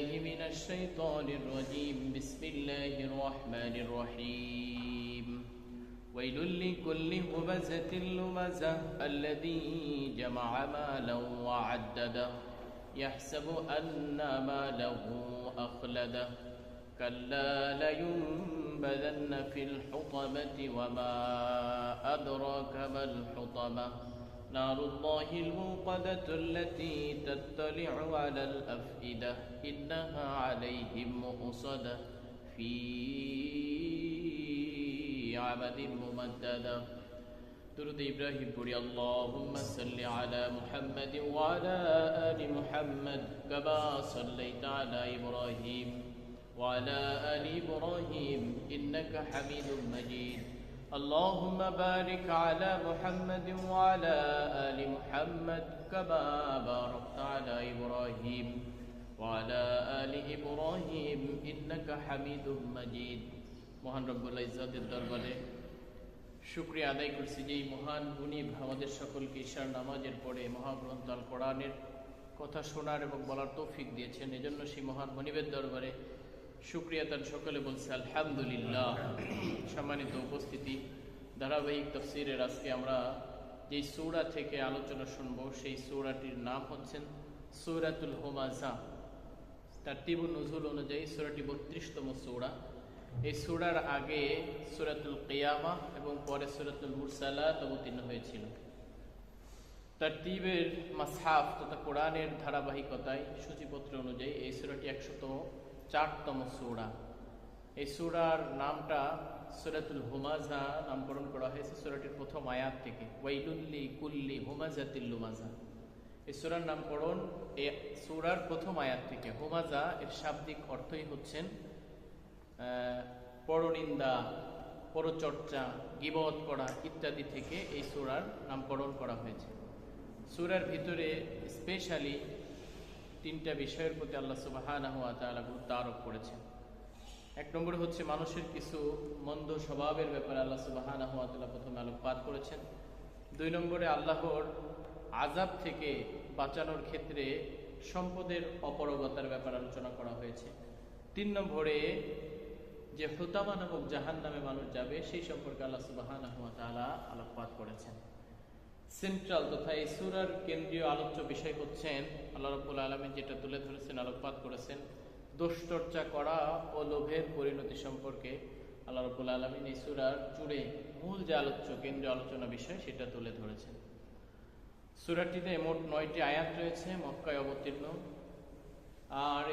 بالله من الشيطان الرجيم بسم الله الرحمن الرحيم ويل لكل همزة لمزة الذي جمع مالا وعدده يحسب أن ماله أخلده كلا لينبذن في الحطمة وما أدراك ما الحطمة نار الله الموقدة التي تطلع على الأفئدة إنها عليهم مؤصدة في عمد ممددة درود إبراهيم পড়ি اللهم صل على محمد وعلى آل محمد كما صليت على إبراهيم وعلى آل إبراهيم إنك حميد مجيد اللهم بارك على محمد وعلى آل محمد كما باركت على إبراهيم وعلى آل إبراهيم إنك حميد مجيد মহান রব্বুল ইজ্জতের দরবারে শুকরিয়া আদায় করছি যে এই মহান গুণী আমাদের সকলকে ঈশার নামাজের পরে মহাগ্রন্থ আল কোরআনের কথা শোনার এবং বলার তৌফিক দিয়েছেন। এজন্য সেই মহান মনিবের দরবারে শুকরিয়া তার সকলে বলছে আলহামদুলিল্লাহ। সম্মানিত উপস্থিতি, ধারাবাহিক তাফসীরের আজকে আমরা যেই সূরা থেকে আলোচনা শুনব সেই সূরাটির নাম হচ্ছেন সূরাতুল হুমাযা। তারতিবুন নুজুল অনুযায়ী সূরাটি ৩২তম সূরা। এই সূরার আগে সূরাতুল কিয়ামা এবং পরে সূরাতুল মুরসালাত অবতীর্ণ হয়েছিল। তারতিবের মাসহাফ তথা কোরআনের ধারাবাহিকতায় সূচিপত্র অনুযায়ী এই সূরাটি ১০৪তম সূরা। এই সূরার নামটা সূরাতুল হুমাযা নামকরণ করা হয়েছে সূরাটির প্রথম আয়াত থেকে, ওয়াইলুল লিকুল্লি হুমাযাতিল লুমাযা। এই সূরার নামকরণ এই সূরার প্রথম আয়াত থেকে। হুমাযা এর শাব্দিক অর্থই হচ্ছেন পরনিন্দা, পরচর্চা, গীবত করা ইত্যাদি থেকে এই সূরার নামকরণ করা হয়েছে। সূরার ভিতরে স্পেশালি ৩টা বিষয়ের প্রতি আল্লাহ সুবহানাহু ওয়া তাআলা গুরুত্ব আরোপ করেছেন। এক নম্বরে হচ্ছে মানুষের কিছু মন্দ স্বভাবের ব্যাপারে আল্লাহ সুবহানাহু ওয়া তাআলা প্রথমে আলোকপাত করেছেন। ২ নম্বরে আল্লাহর আযাব থেকে বাঁচানোর ক্ষেত্রে সম্পদের অপরগতার ব্যাপারে আলোচনা করা হয়েছে। ৩ নম্বরে যে হুতামা নামক জাহান্নামে মানুষ যাবে সেই সম্পর্কে আল্লাহ সুবহানাহু ওয়া তাআলা আলোকপাত করেছেন। সেন্ট্রাল তথা এই সূরার কেন্দ্রীয় আলোচ্য বিষয় হচ্ছেন আল্লাহ রাব্বুল আলামিন যেটা তুলে ধরেছেন, আলোকপাত করেছেন, দোষচর্চা করা ও লোভের পরিণতি সম্পর্কে আল্লাহ রাব্বুল আলামিন এই সূরার জুড়ে মূল যে আলোচ্য কেন্দ্রীয় আলোচনা বিষয় সেটা তুলে ধরেছেন। সূরাটিতে মোট ৯টি আয়াত রয়েছে, মক্কায় অবতীর্ণ। আর